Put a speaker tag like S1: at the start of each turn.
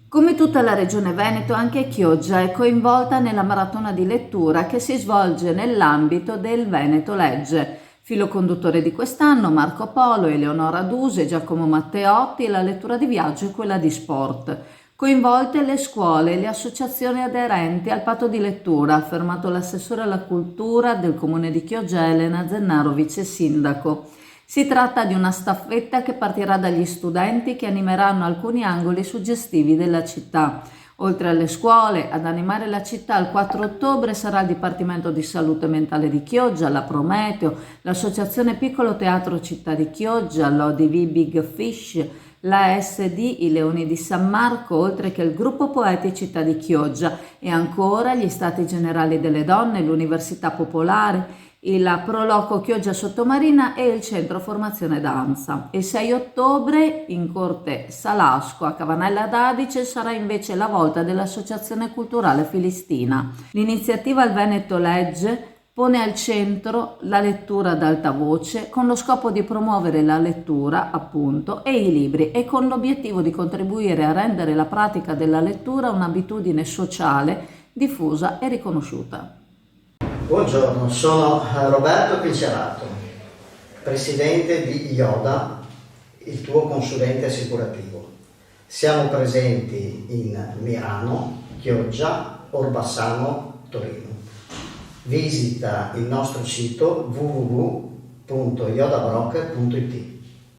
S1: Come tutta la regione Veneto, anche Chioggia è coinvolta nella maratona di lettura che si svolge nell'ambito del Veneto Legge. Filo conduttore di quest'anno Marco Polo, Eleonora Duse, Giacomo Matteotti, la lettura di viaggio e quella di sport. Coinvolte le scuole e le associazioni aderenti al patto di lettura, ha affermato l'assessore alla cultura del comune di Chioggia Elena Zennaro, vice sindaco. Si tratta di una staffetta che partirà dagli studenti che animeranno alcuni angoli suggestivi della città. Oltre alle scuole, ad animare la città il 4 ottobre sarà il Dipartimento di Salute Mentale di Chioggia, la Prometeo, l'Associazione Piccolo Teatro Città di Chioggia, l'ODV Big Fish, la SD, i Leoni di San Marco, oltre che il Gruppo Poeti Città di Chioggia e ancora gli Stati Generali delle Donne, l'Università Popolare, il Proloco Chioggia Sottomarina e il Centro Formazione Danza. Il 6 ottobre in Corte Salasco a Cavanella d'Adice sarà invece la volta dell'Associazione Culturale Filistina. L'iniziativa Il Veneto Legge pone al centro la lettura ad alta voce con lo scopo di promuovere la lettura, appunto, e i libri e con l'obiettivo di contribuire a rendere la pratica della lettura un'abitudine sociale, diffusa e riconosciuta.
S2: Buongiorno, sono Roberto Pincerato, presidente di IODA, il tuo consulente assicurativo. Siamo presenti in Mirano, Chioggia, Orbassano, Torino. Visita il nostro sito www.iodabroker.it.